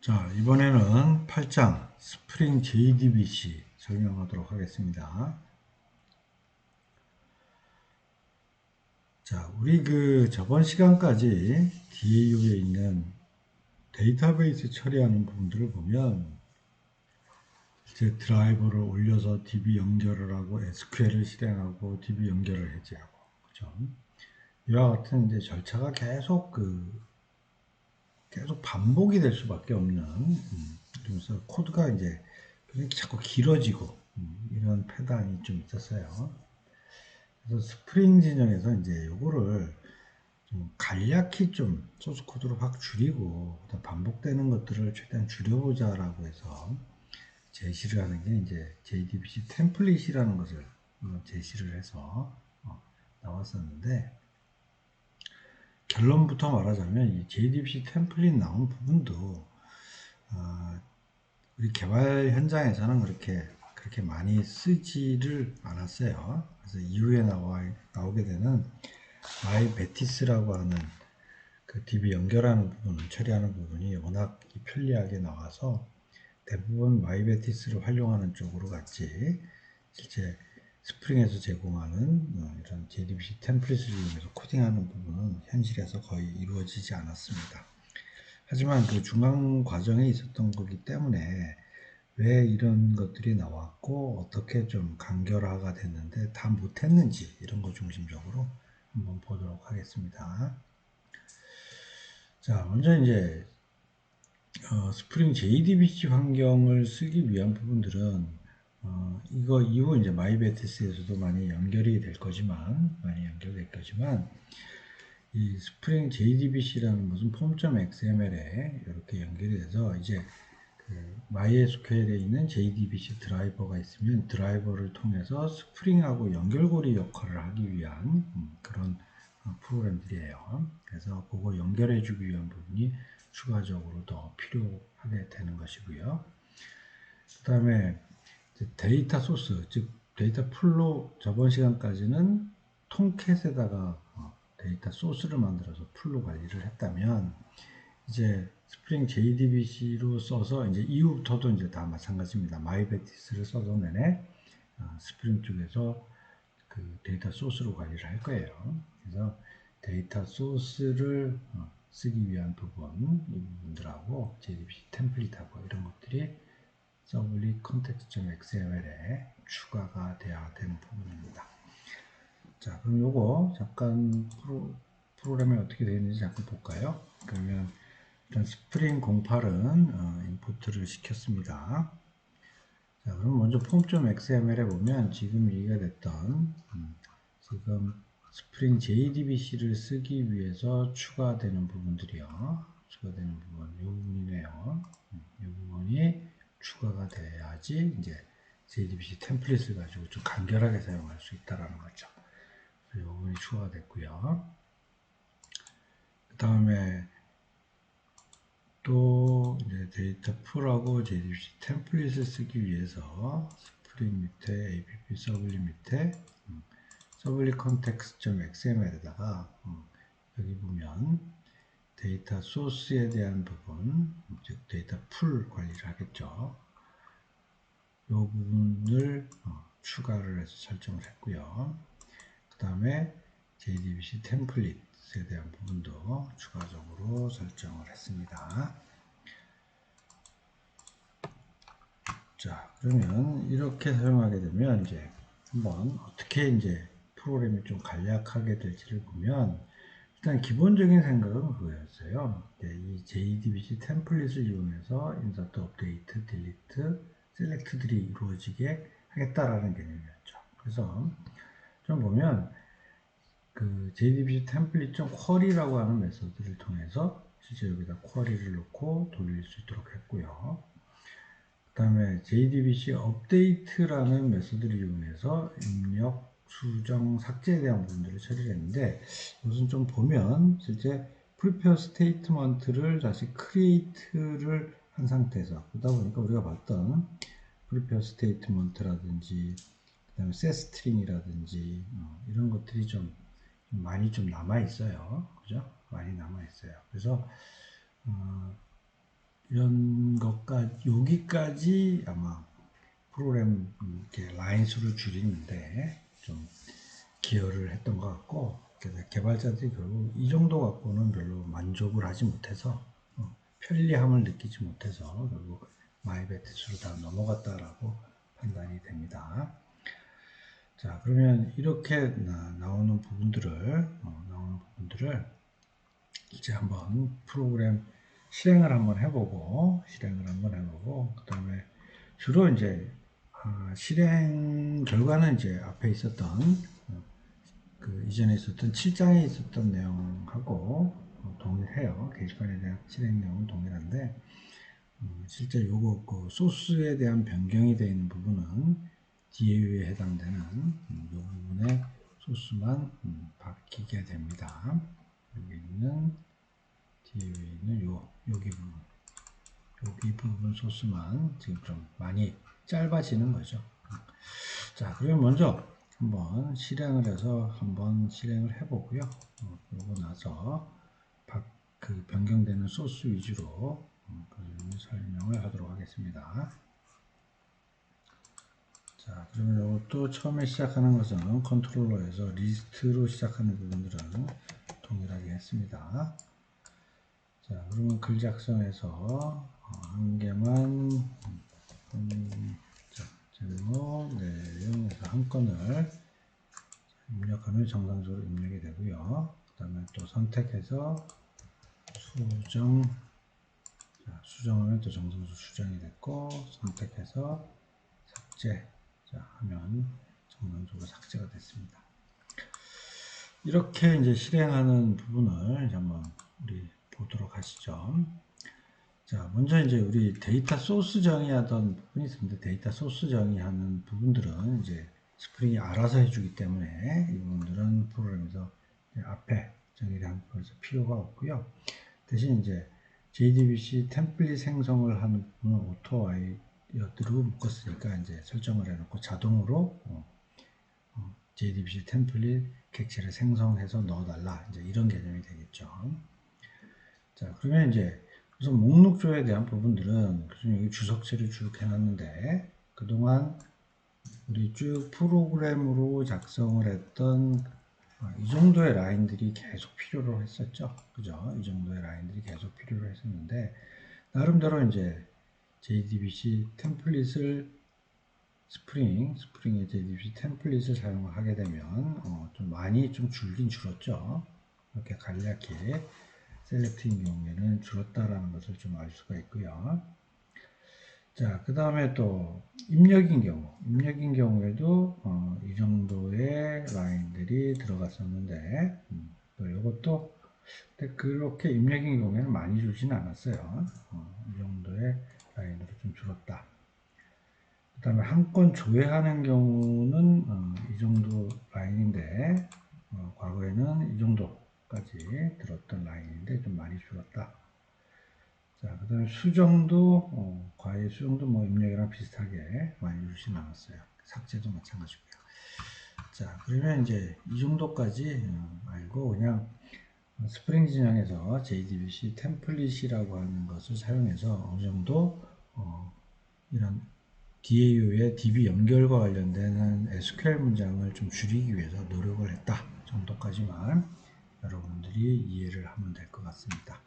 자, 이번에는 8장 스프링 JDBC 설명하도록 하겠습니다. 자, 우리 저번 시간까지 DAU에 있는 데이터베이스 처리하는 부분들을 보면 이제 드라이버를 올려서 DB 연결을 하고 SQL을 실행하고 DB 연결을 해제하고 그죠? 이와 같은 이제 절차가 계속 반복이 될 수밖에 없는 그래서 코드가 이제 자꾸 길어지고 이런 패턴이 좀 있었어요. 그래서 스프링 진영에서 이제 요거를 좀 간략히 좀 소스 코드로 확 줄이고 반복되는 것들을 최대한 줄여보자라고 해서 제시를 하는 게 이제 JDBC 템플릿이라는 것을 제시를 해서 나왔었는데, 결론부터 말하자면 이 JDBC 템플릿 나온 부분도 우리 개발 현장에서는 그렇게 많이 쓰지를 않았어요. 그래서 이후에 나오게 되는 마이베티스라고 하는 그 DB 연결하는 부분을 처리하는 부분이 워낙 편리하게 나와서 대부분 마이베티스를 활용하는 쪽으로 갔지, 실제 스프링에서 제공하는 이런 JDBC 템플릿을 이용해서 코딩하는 부분은 현실에서 거의 이루어지지 않았습니다. 하지만 그 중간 과정에 있었던 거기 때문에 왜 이런 것들이 나왔고 어떻게 좀 간결화가 됐는데 다 못했는지 이런 거 중심적으로 한번 보도록 하겠습니다. 자, 먼저 이제 스프링 JDBC 환경을 쓰기 위한 부분들은 이거 이후 이제 마이베티스에서도 많이 연결될 거지만 이 스프링 JDBC라는 무슨 폼.xml에 이렇게 연결이 돼서 이제 MySQL에 있는 JDBC 드라이버가 있으면 드라이버를 통해서 스프링하고 연결고리 역할을 하기 위한 그런 프로그램들이에요. 그래서 그거 연결해주기 위한 부분이 추가적으로 더 필요하게 되는 것이고요. 그 다음에 데이터 소스, 즉 데이터 풀로 저번 시간까지는 통캣에다가 데이터 소스를 만들어서 풀로 관리를 했다면, 이제 스프링 JDBC로 써서 이제 이후부터도 이제 다 마찬가지입니다. 마이베티스를 써서 내내 스프링 쪽에서 그 데이터 소스로 관리를 할 거예요. 그래서 데이터 소스를 쓰기 위한 부분, 이 부분들하고 JDBC 템플릿하고 이런 것들이 서블릿 컨텍스트.xml에 추가가 돼야 되는 부분입니다. 자, 그럼 요거 잠깐 프로그램이 어떻게 되어 있는지 잠깐 볼까요? 그러면 일단 스프링 08은 임포트를 시켰습니다. 자, 그럼 먼저 폼.xml에 보면 지금 얘기가 됐던 지금 스프링 JDBC를 쓰기 위해서 추가되는 부분들이요. 추가되는 부분, 이 부분이네요. 이 부분이 추가가 돼야지 이제 JDBC 템플릿을 가지고 좀 간결하게 사용할 수 있다라는 거죠. 이 부분이 추가가 됐고요. 그 다음에 또 이제 데이터 풀하고 JDBC 템플릿을 쓰기 위해서 스프링 밑에 app 서블릿 밑에 서블릿 컨텍스트.xml에다가 여기 보면 데이터 소스에 대한 부분, 즉 데이터 풀 관리를 하겠죠. 이 부분을 추가를 해서 설정을 했고요. 그 다음에 JDBC 템플릿에 대한 부분도 추가적으로 설정을 했습니다. 자, 그러면 이렇게 사용하게 되면 이제 한번 어떻게 이제 프로그램이 좀 간략하게 될지를 보면, 일단 기본적인 생각은 그거였어요. 이 JDBC 템플릿을 이용해서 인서트, 업데이트, 딜리트, 셀렉트들이 이루어지게 하겠다라는 개념이었죠. 그래서 좀 보면 그 JDBC 템플릿.query라고 하는 메소드를 통해서 실제 여기다 쿼리를 넣고 돌릴 수 있도록 했고요. 그 다음에 JDBC 업데이트라는 메소드를 이용해서 입력, 수정, 삭제에 대한 부분들을 처리를 했는데, 이것은 좀 보면 실제 prepare statement를 다시 create를 한 상태에서, 그러다 보니까 우리가 봤던 prepare statement라든지 그 다음에 setString이라든지 이런 것들이 좀 많이 좀 남아 있어요. 그죠? 많이 남아 있어요. 그래서 이런 것까지 여기까지 아마 프로그램 이렇게 라인 수를 줄이는데 좀 기여를 했던 것 같고, 그래서 개발자들이 결국 이 정도 갖고는 별로 만족을 하지 못해서 편리함을 느끼지 못해서 결국 마이베티스로 다 넘어갔다라고 판단이 됩니다. 자, 그러면 이렇게 나오는 부분들을 이제 한번 프로그램 실행을 한번 해보고 그 다음에 주로 이제 실행 결과는 이제 앞에 있었던 그 이전에 있었던 7장에 있었던 내용하고 동일해요. 게시판에 대한 실행 내용은 동일한데 실제 요거 그 소스에 대한 변경이 되어 있는 부분은 DAU에 해당되는 요 부분의 소스만 바뀌게 됩니다. 여기 있는 DAU에 있는 여기 부분 소스만 지금 좀 많이 짧아지는 거죠. 자, 그러면 먼저 한번 실행을 해서 한번 실행을 해보고요. 그러고 나서 그 변경되는 소스 위주로 설명을 하도록 하겠습니다. 자, 그러면 이것도 처음에 시작하는 것은 컨트롤러에서 리스트로 시작하는 부분들은 동일하게 했습니다. 자, 그러면 글 작성에서 한 개만 제목, 내용에서 한 건을 입력하면 정상적으로 입력이 되고요. 그 다음에 또 선택해서 수정, 자, 수정하면 또 정상적으로 수정이 됐고, 선택해서 삭제, 자, 하면 정상적으로 삭제가 됐습니다. 이렇게 이제 실행하는 부분을 이제 한번 우리 보도록 하시죠. 자, 먼저 이제 우리 데이터 소스 정의하던 부분이 있습니다. 데이터 소스 정의하는 부분들은 이제 스프링이 알아서 해주기 때문에 이 부분들은 프로그램에서 앞에 정의를 한 거에서 필요가 없고요. 대신 이제 JDBC 템플릿 생성을 하는 부분은 오토와이어드로 묶었으니까 이제 설정을 해놓고 자동으로 JDBC 템플릿 객체를 생성해서 넣어달라. 이제 이런 개념이 되겠죠. 자, 그러면 이제 우선 목록조에 대한 부분들은 여기 주석체를 쭉 해놨는데 그동안 우리 쭉 프로그램으로 작성을 했던 이 정도의 라인들이 계속 필요로 했었죠. 그죠? 이 정도의 라인들이 계속 필요로 했었는데 나름대로 이제 JDBC 템플릿을 스프링의 JDBC 템플릿을 사용을 하게 되면 좀 많이 좀 줄긴 줄었죠. 이렇게 간략히 셀렉트인 경우에는 줄었다라는 것을 좀 알 수가 있고요. 자, 그 다음에 또 입력인 경우에도 이 정도의 라인들이 들어갔었는데 또 이것도 그렇게 입력인 경우에는 많이 줄지는 않았어요. 이 정도의 라인으로 좀 줄었다. 그 다음에 한 건 조회하는 경우는 이 정도 라인인데 과거에는 이 정도까지 들었던 라인인데 좀 많이 줄었다. 자, 그 다음에 수정도 과외 수정도 뭐 입력이랑 비슷하게 많이 줄진 않았어요. 삭제도 마찬가지고요. 자, 그러면 이제 이 정도까지 알고 그냥 스프링 진영에서 JDBC 템플릿이라고 하는 것을 사용해서 어느 정도 이런 DAU의 DB 연결과 관련된 SQL 문장을 좀 줄이기 위해서 노력을 했다 정도까지만 여러분들이 이해를 하면 될 것 같습니다.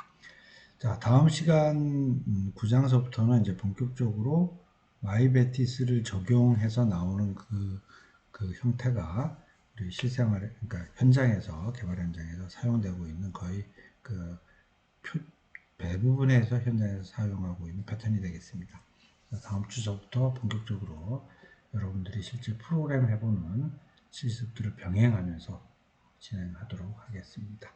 자, 다음 시간 9장서부터는 이제 본격적으로 마이베티스를 적용해서 나오는 그 형태가 우리 실생활, 그러니까 현장에서, 개발 현장에서 사용되고 있는 거의 그 대부분에서 현장에서 사용하고 있는 패턴이 되겠습니다. 다음 주서부터 본격적으로 여러분들이 실제 프로그램 해보는 실습들을 병행하면서 진행하도록 하겠습니다.